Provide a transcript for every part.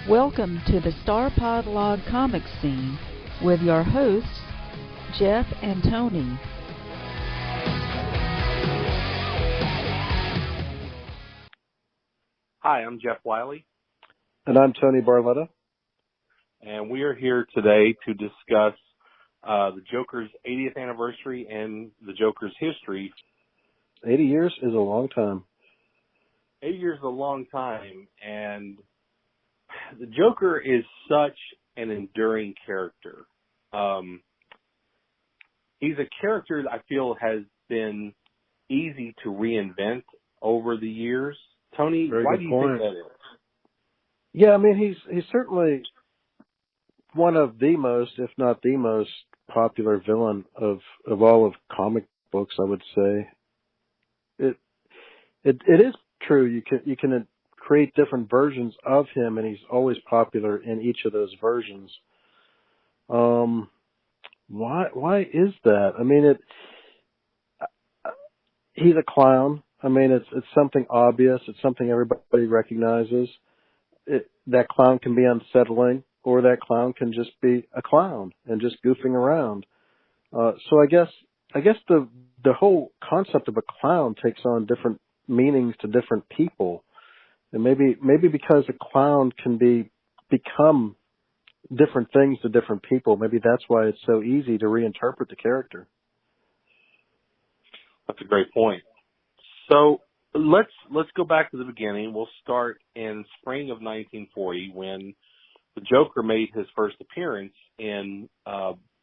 Welcome to the StarPodLog comic scene with your hosts, Jeff and Tony. Hi, I'm Jeff Wiley. And I'm Tony Barletta. And we are here today to discuss the Joker's 80th anniversary and the Joker's history. 80 years is a long time. 80 years is a long time, and the Joker is such an enduring character. He's a character that I feel has been easy to reinvent over the years. Tony, why do you think that is? Yeah, I mean, he's certainly one of the most, if not the most, popular villain of all of comic books, I would say. It is true. You can create different versions of him, and he's always popular in each of those versions. Why is that? I mean, he's a clown. I mean, it's something obvious. It's something everybody recognizes. That clown can be unsettling, or that clown can just be a clown and just goofing around. So I guess the whole concept of a clown takes on different meanings to different people. And maybe because a clown can become different things to different people, maybe that's why it's so easy to reinterpret the character. That's a great point. So let's go back to the beginning. We'll start in spring of 1940 when the Joker made his first appearance in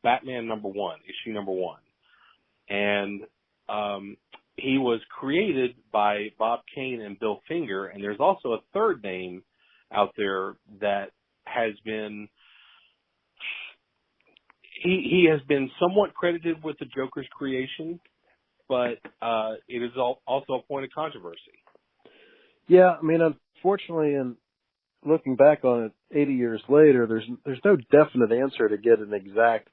Batman issue number 1. And he was created by Bob Kane and Bill Finger, and there's also a third name out there that has been he has been somewhat credited with the Joker's creation, but it is also a point of controversy. Yeah, I mean, unfortunately, and looking back on it 80 years later, there's no definite answer to get an exact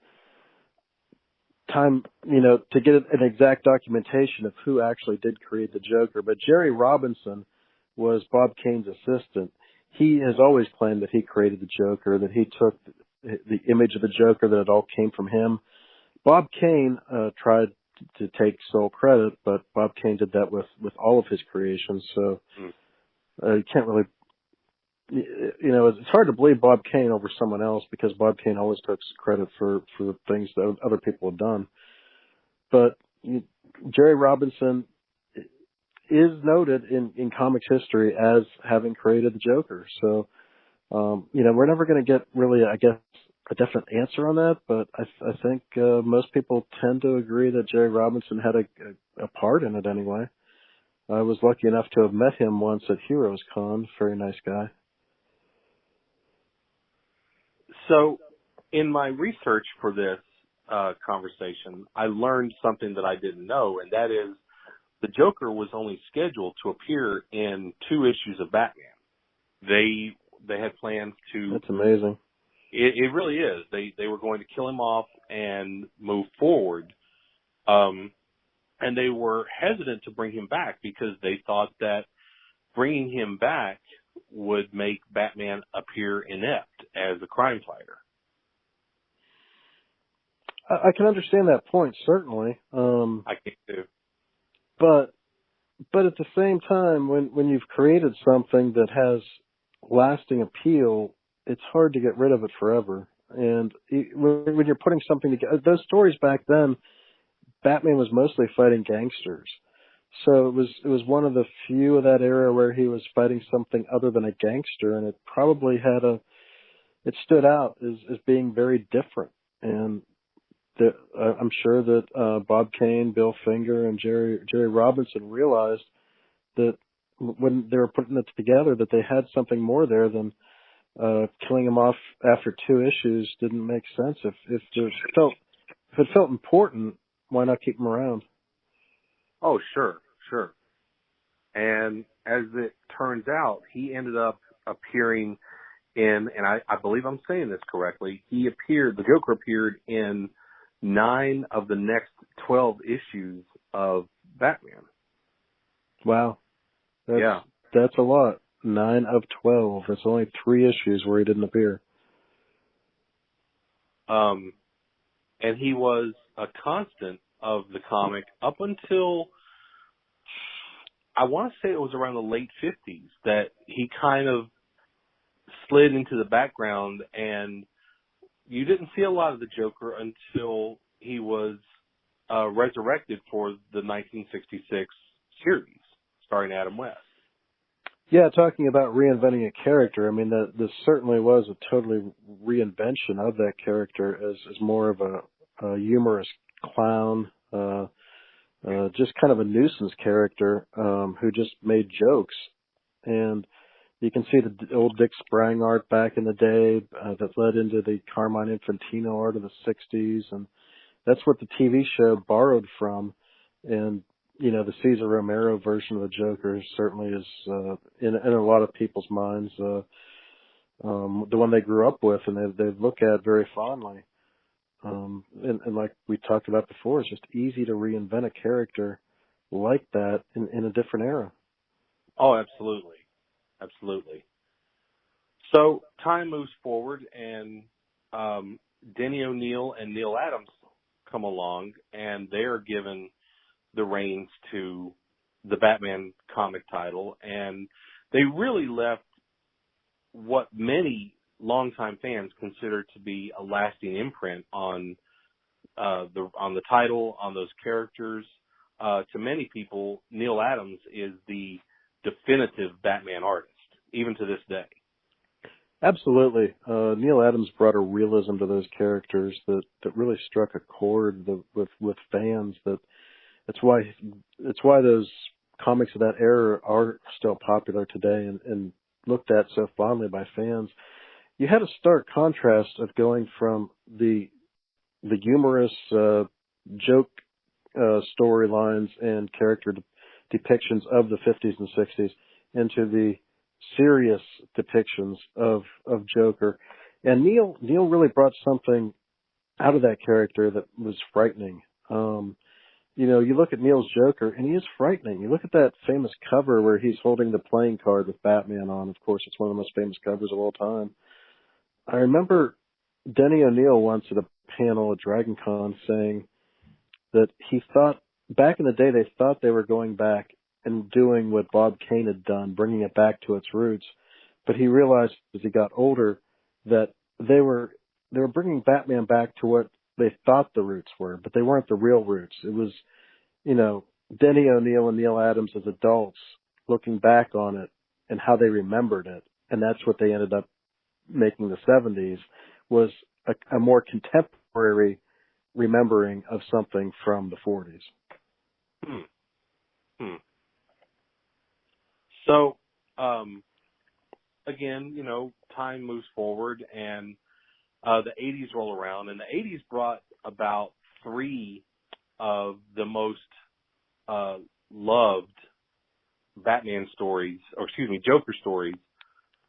time, to get an exact documentation of who actually did create the Joker. But Jerry Robinson was Bob Kane's assistant. He has always claimed that he created the Joker, that he took the image of the Joker, that it all came from him. Bob Kane tried to take sole credit, but Bob Kane did that with all of his creations. So you can't really, it's hard to believe Bob Kane over someone else, because Bob Kane always takes credit for things that other people have done. But Jerry Robinson is noted in comics history as having created the Joker. So, we're never going to get really, I guess, a definite answer on that, but I think most people tend to agree that Jerry Robinson had a part in it anyway. I was lucky enough to have met him once at Heroes Con. Very nice guy. So, in my research for this conversation, I learned something that I didn't know, and that is the Joker was only scheduled to appear in 2 issues of Batman. They had plans to... That's amazing. It really is. They were going to kill him off and move forward, and they were hesitant to bring him back because they thought that bringing him back would make Batman appear inept as a crime fighter. I can understand that point, certainly. I can too. But at the same time, when you've created something that has lasting appeal, it's hard to get rid of it forever. And when you're putting something together, those stories back then, Batman was mostly fighting gangsters. So it was one of the few of that era where he was fighting something other than a gangster, and it probably it stood out as being very different. And I'm sure that Bob Kane, Bill Finger, and Jerry Robinson realized that when they were putting it together, that they had something more there than killing him off after 2 issues didn't make sense. If it felt important, why not keep him around? Oh, sure. And as it turns out, he ended up appearing in, and I believe I'm saying this correctly, the Joker appeared in 9 of the next 12 issues of Batman. Wow. That's a lot. 9 of 12. There's only 3 issues where he didn't appear. And he was a constant of the comic up until, I want to say it was around the late 50s that he kind of slid into the background, and you didn't see a lot of the Joker until he was resurrected for the 1966 series starring Adam West. Yeah, talking about reinventing a character, I mean, this certainly was a totally reinvention of that character as more of a humorous clown, just kind of a nuisance character who just made jokes. And you can see the old Dick Sprang art back in the day that led into the Carmine Infantino art of the 60s, and that's what the TV show borrowed from. And the Cesar Romero version of the Joker certainly is in a lot of people's minds the one they grew up with and they look at very fondly. And like we talked about before, it's just easy to reinvent a character like that in a different era. Oh, absolutely. Absolutely. So time moves forward, and Denny O'Neil and Neil Adams come along, and they are given the reins to the Batman comic title, and they really left what many longtime fans consider to be a lasting imprint on the title, on those characters. To many people, Neil Adams is the definitive Batman artist, even to this day. Absolutely. Neil Adams brought a realism to those characters that really struck a chord with fans. It's why those comics of that era are still popular today and looked at so fondly by fans. You had a stark contrast of going from the humorous joke storylines and character depictions of the 50s and 60s into the serious depictions of Joker. And Neil really brought something out of that character that was frightening. You look at Neil's Joker, and he is frightening. You look at that famous cover where he's holding the playing card with Batman on. Of course, it's one of the most famous covers of all time. I remember Denny O'Neil once at a panel at DragonCon saying that he thought, back in the day, they thought they were going back and doing what Bob Kane had done, bringing it back to its roots. But he realized as he got older that they were bringing Batman back to what they thought the roots were, but they weren't the real roots. It was, Denny O'Neil and Neil Adams as adults looking back on it and how they remembered it. And that's what they ended up making the 70s, was a more contemporary remembering of something from the 40s. So, again, time moves forward, and the 80s roll around, and the 80s brought about 3 of the most loved Batman stories, Joker stories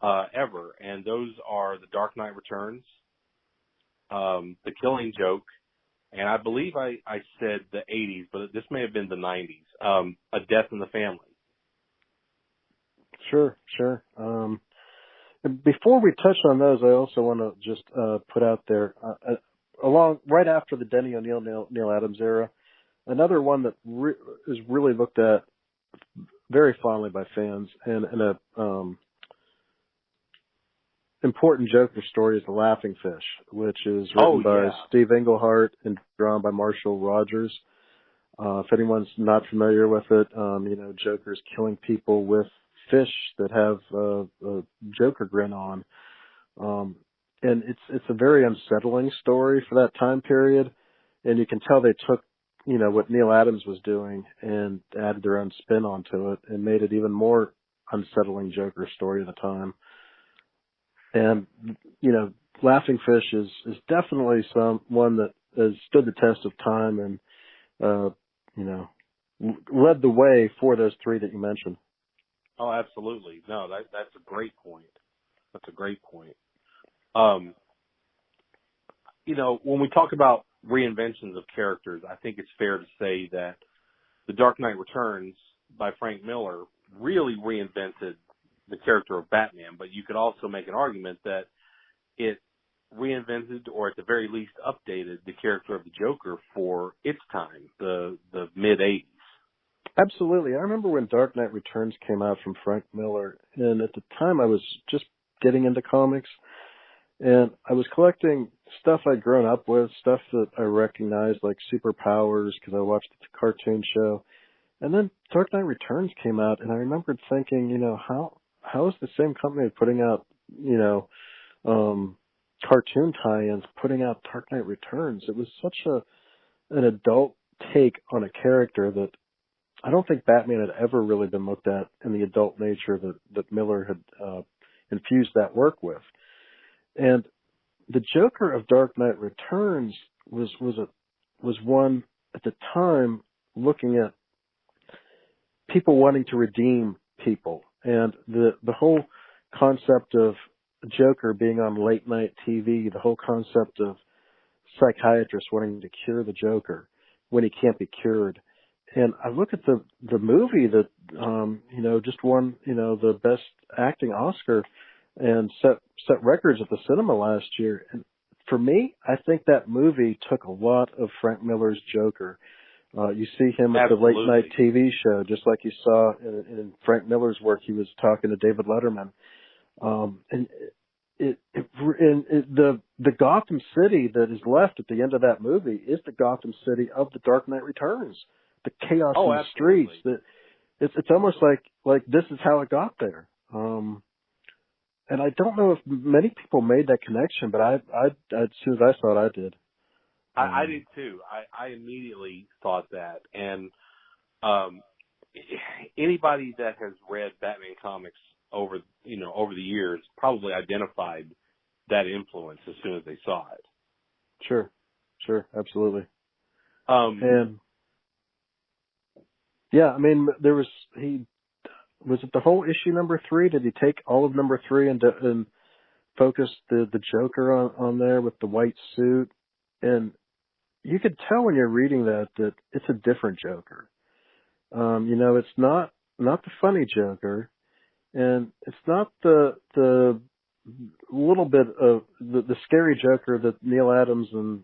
ever, and those are The Dark Knight Returns, The Killing Joke, and I believe I said the 80s, but this may have been the 90s, A Death in the Family. Sure. Before we touch on those, I also want to just put out there, right after the Denny O'Neil, Neil Adams era, another one that is really looked at very fondly by fans, and a important Joker story is The Laughing Fish, which is written by Steve Englehart and drawn by Marshall Rogers. If anyone's not familiar with it, Joker's killing people with fish that have a Joker grin on. And it's a very unsettling story for that time period. And you can tell they took, what Neil Adams was doing and added their own spin onto it and made it even more unsettling Joker story of the time. And, Laughing Fish is definitely one that has stood the test of time and, led the way for those 3 that you mentioned. Oh, absolutely. No, that's a great point. That's a great point. When we talk about reinventions of characters, I think it's fair to say that The Dark Knight Returns by Frank Miller really reinvented the character of Batman, but you could also make an argument that it reinvented, or at the very least updated, the character of the Joker for its time, the mid-'80s. Absolutely. I remember when Dark Knight Returns came out from Frank Miller, and at the time I was just getting into comics, and I was collecting stuff I'd grown up with, stuff that I recognized, like superpowers, because I watched the cartoon show. And then Dark Knight Returns came out, and I remembered thinking, how is the same company putting out, cartoon tie-ins, putting out Dark Knight Returns? It was such an adult take on a character that I don't think Batman had ever really been looked at in the adult nature that Miller had infused that work with. And the Joker of Dark Knight Returns was one at the time looking at people wanting to redeem people, and the whole concept of Joker being on late night TV, the whole concept of psychiatrists wanting to cure the Joker when he can't be cured. And I look at the movie that just won the best acting Oscar and set records at the cinema last year. And for me, I think that movie took a lot of Frank Miller's Joker. You see him at the late night TV show, just like you saw in Frank Miller's work. He was talking to David Letterman, and the Gotham City that is left at the end of that movie is the Gotham City of the Dark Knight Returns. The chaos in the streets. It's almost like this is how it got there. And I don't know if many people made that connection, but I as soon as I saw it, I did. I did too. I immediately thought that, and anybody that has read Batman comics over the years probably identified that influence as soon as they saw it. Sure, absolutely. And yeah, I mean, was it the whole issue number 3? Did he take all of number 3 and focus the Joker on there with the white suit? And you could tell when you're reading that it's a different Joker. It's not the funny Joker, and it's not the little bit of the scary Joker that Neil Adams and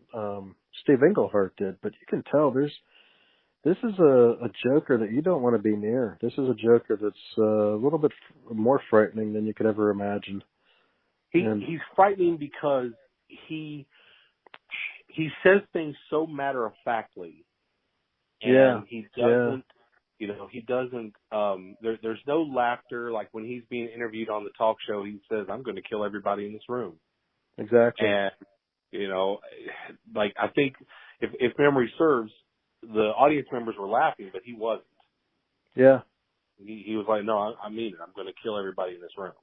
Steve Englehart did. But you can tell this is a Joker that you don't want to be near. This is a Joker that's a little bit more frightening than you could ever imagine. He's frightening because he says things so matter-of-factly, and he doesn't, he doesn't, there's no laughter. Like when he's being interviewed on the talk show, he says, "I'm going to kill everybody in this room." Exactly. And, I think if memory serves, the audience members were laughing, but he wasn't. Yeah. He was like, "No, I mean it. I'm going to kill everybody in this room."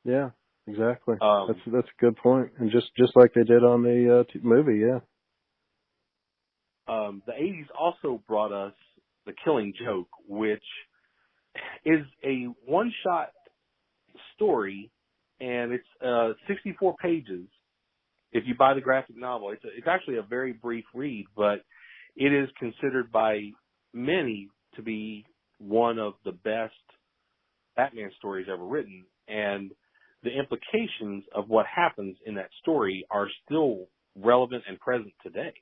Yeah, exactly. That's a good point. And just like they did on the movie, yeah. The 80s also brought us The Killing Joke, which is a one-shot story, and it's 64 pages. If you buy the graphic novel, it's actually a very brief read, but it is considered by many to be one of the best Batman stories ever written, and the implications of what happens in that story are still relevant and present today.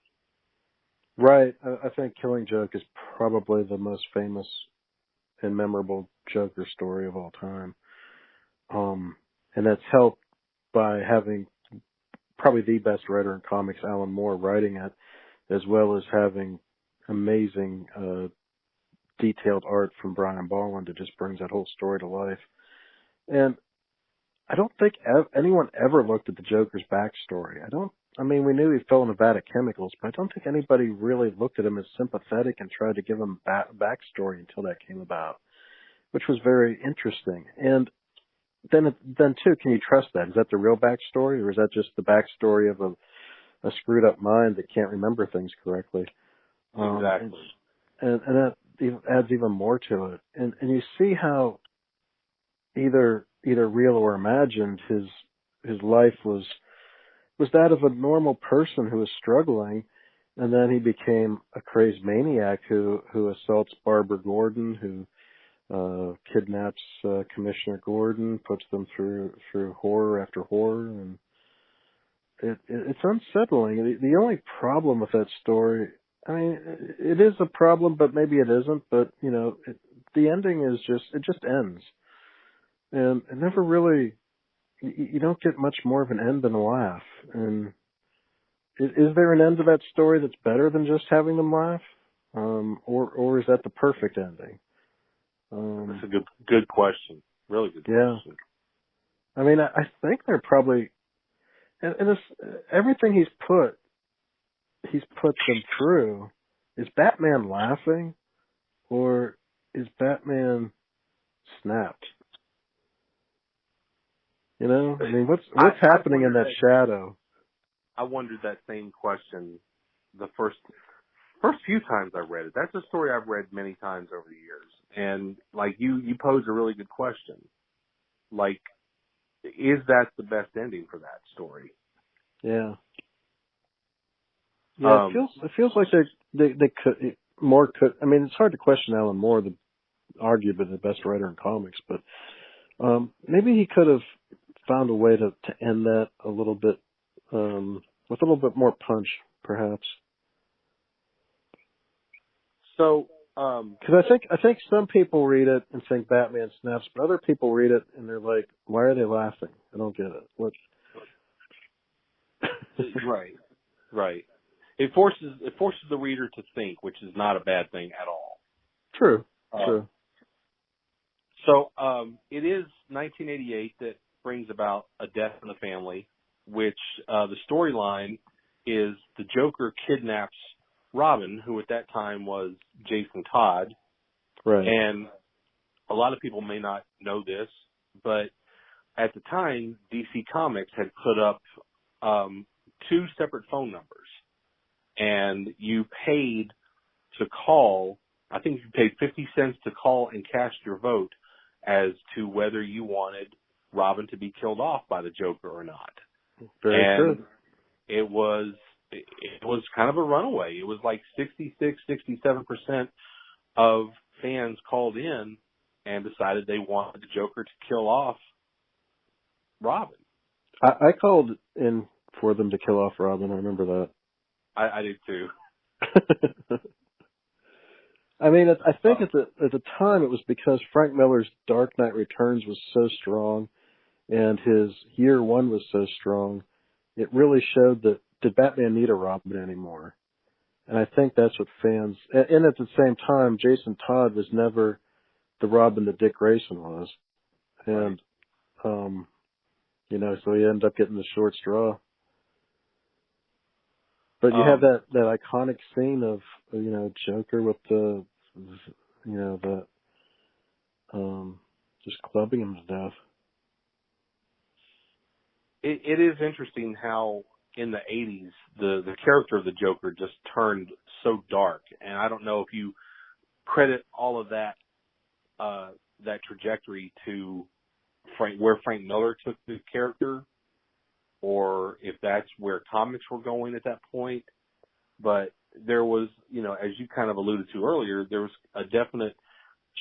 Right. I think Killing Joke is probably the most famous and memorable Joker story of all time. And that's helped by having probably the best writer in comics, Alan Moore, writing it, as well as having amazing detailed art from Brian Bolland that just brings that whole story to life. And I don't think anyone ever looked at the Joker's backstory. We knew he fell in a vat of chemicals, but I don't think anybody really looked at him as sympathetic and tried to give him backstory until that came about, which was very interesting. And then too, can you trust that? Is that the real backstory, or is that just the backstory of a screwed up mind that can't remember things correctly? Exactly. And that adds even more to it. And you see how either real or imagined his life was that of a normal person who was struggling, and then he became a crazed maniac who assaults Barbara Gordon, who kidnaps Commissioner Gordon, puts them through horror after horror, and it's unsettling. The only problem with that story, I mean, it is a problem, but maybe it isn't. But the ending is it just ends, and it never really. You don't get much more of an end than a laugh. And is there an end to that story that's better than just having them laugh, or is that the perfect ending? That's a good question. Really good question. I mean, I think they're probably, and everything he's put them through. Is Batman laughing, or is Batman snapped? I mean, what's happening in that shadow? I wondered that same question the first few times I read it. That's a story I've read many times over the years. And like you posed a really good question. Like, is that the best ending for that story? Yeah. Yeah, it feels like they could more could. I mean, it's hard to question Alan Moore, arguably the best writer in comics, but maybe he could have found a way to end that a little bit with a little bit more punch, perhaps. So, because I think some people read it and think Batman snaps, but other people read it and they're like, "Why are they laughing? I don't get it." What? Right. It forces the reader to think, which is not a bad thing at all. True. So, it is 1988 that brings about a death in the family, which the storyline is the Joker kidnaps Robin, who at that time was Jason Todd. Right. And a lot of people may not know this, but at the time, DC Comics had put up 2 separate phone numbers. And you paid to call, I think you paid 50 cents to call and cast your vote as to whether you wanted Robin to be killed off by the Joker or not. Very true. It was kind of a runaway. It was like 67% of fans called in and decided they wanted the Joker to kill off Robin. I called in for them to kill off Robin. I remember that. I did too. I mean, I think at the time it was because Frank Miller's Dark Knight Returns was so strong, and his Year One was so strong. It really showed that did Batman need a Robin anymore? And I think that's what fans. And at the same time, Jason Todd was never the Robin that Dick Grayson was, and so he ended up getting the short straw. But you have that iconic scene of Joker with the just clubbing him to death. It is interesting how in the 80s the character of the Joker just turned so dark, and I don't know if you credit all of that trajectory to where Frank Miller took the character, or if that's where comics were going at that point. But there was, as you kind of alluded to earlier, there was a definite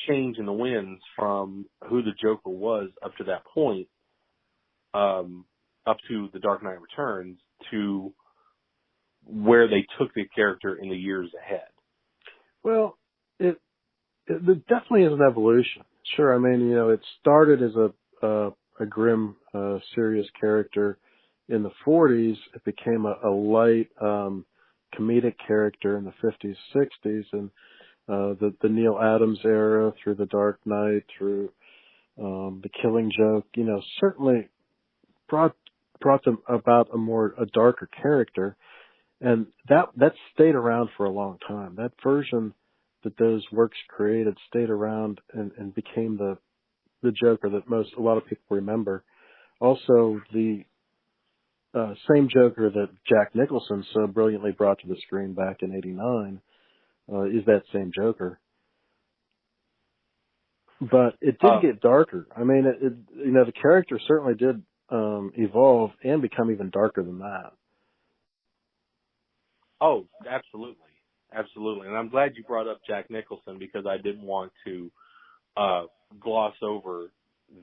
change in the winds from who the Joker was up to that point, up to The Dark Knight Returns, to where they took the character in the years ahead. Well, it definitely is an evolution. Sure, I mean, it started as a grim, serious character in the 40s. It became a light, comedic character in the 50s, 60s, and the Neil Adams era through The Dark Knight, through The Killing Joke, certainly brought them about a darker character, and that stayed around for a long time. That version that those works created stayed around and became the Joker that a lot of people remember. Also, the same Joker that Jack Nicholson so brilliantly brought to the screen back in '89 is that same Joker. But it did get darker. I mean, the character certainly did evolve and become even darker than that. Oh, absolutely. And I'm glad you brought up Jack Nicholson, because I didn't want to gloss over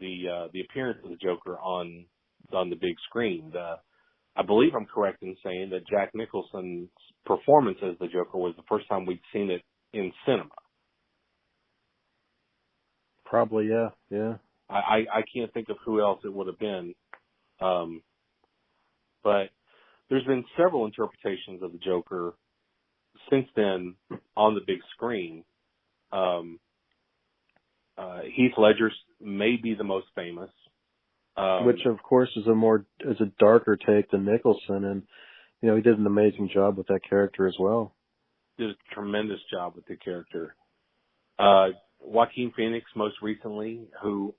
the appearance of the Joker on the big screen. I believe I'm correct in saying that Jack Nicholson's performance as the Joker was the first time we'd seen it in cinema. Probably, yeah. I can't think of who else it would have been. But there's been several interpretations of the Joker since then on the big screen. Heath Ledger's may be the most famous. Which, of course, is a darker take than Nicholson, and he did an amazing job with that character as well. Did a tremendous job with the character. Joaquin Phoenix, most recently, who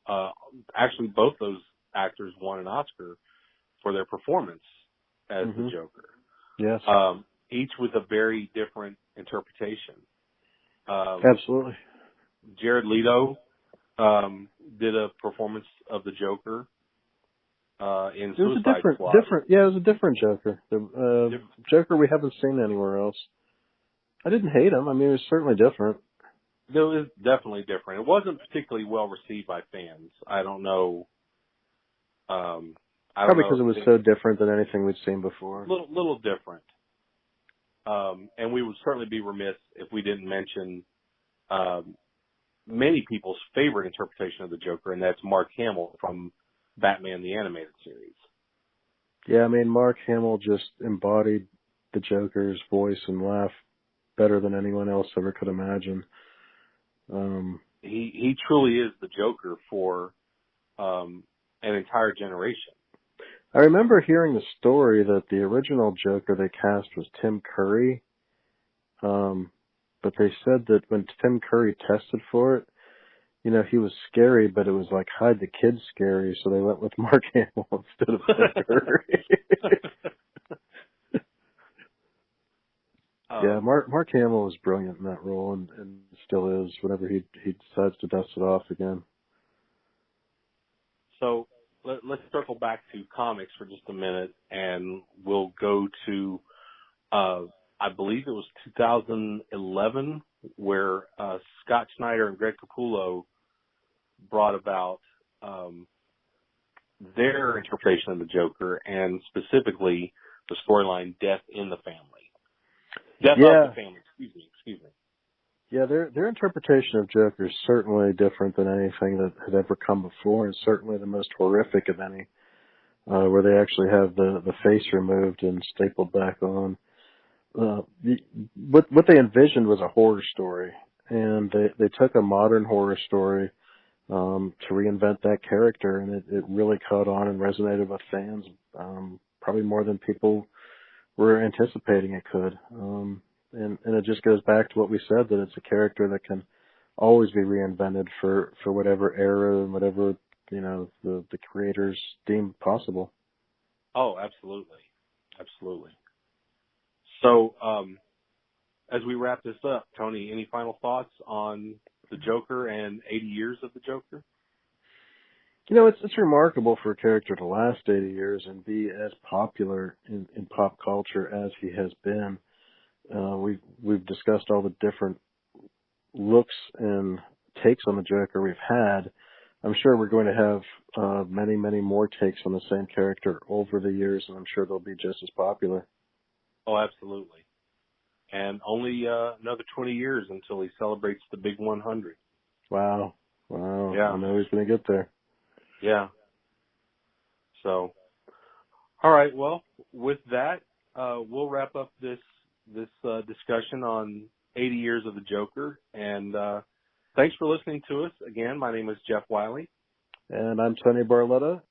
actually both those actors won an Oscar for their performance as the Joker. Yes. Each with a very different interpretation. Absolutely. Jared Leto did a performance of the Joker in Suicide Squad. It was a different Joker. The Joker we haven't seen anywhere else. I didn't hate him. I mean, it was certainly different. It was definitely different. It wasn't particularly well received by fans. I don't know. Probably because it was so different than anything we'd seen before. Little different. And we would certainly be remiss if we didn't mention many people's favorite interpretation of the Joker, and that's Mark Hamill from Batman the Animated Series. Yeah, I mean, Mark Hamill just embodied the Joker's voice and laugh better than anyone else ever could imagine. He truly is the Joker for an entire generation. I remember hearing the story that the original Joker they cast was Tim Curry, but they said that when Tim Curry tested for it, he was scary, but it was like hide the kid scary, so they went with Mark Hamill instead of Tim Curry. Yeah, Mark Hamill was brilliant in that role, and still is whenever he decides to dust it off again. So let's circle back to comics for just a minute, and we'll go to, I believe it was 2011, where Scott Snyder and Greg Capullo brought about their interpretation of the Joker, and specifically the storyline Death in the Family. Death of the Family, excuse me. Yeah, their interpretation of Joker is certainly different than anything that had ever come before, and certainly the most horrific of any, where they actually have the face removed and stapled back on. What they envisioned was a horror story, and they took a modern horror story to reinvent that character, and it really caught on and resonated with fans, probably more than people were anticipating it could. And it just goes back to what we said, that it's a character that can always be reinvented for whatever era and whatever, the creators deem possible. Oh, absolutely. Absolutely. So, as we wrap this up, Tony, any final thoughts on the Joker and 80 years of the Joker? It's remarkable for a character to last 80 years and be as popular in pop culture as he has been. We've discussed all the different looks and takes on the Joker we've had. I'm sure we're going to have many, many more takes on the same character over the years, and I'm sure they'll be just as popular. Oh, absolutely. And only another 20 years until he celebrates the big 100. Wow. Yeah. I know he's going to get there. Yeah. So, all right. Well, with that, we'll wrap up this discussion on 80 years of the Joker. And thanks for listening to us. Again, my name is Jeff Wiley. And I'm Tony Barletta.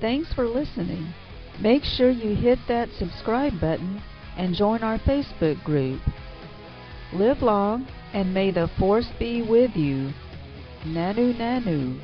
Thanks for listening. Make sure you hit that subscribe button and join our Facebook group. Live long, and may the force be with you. Nanu Nanu.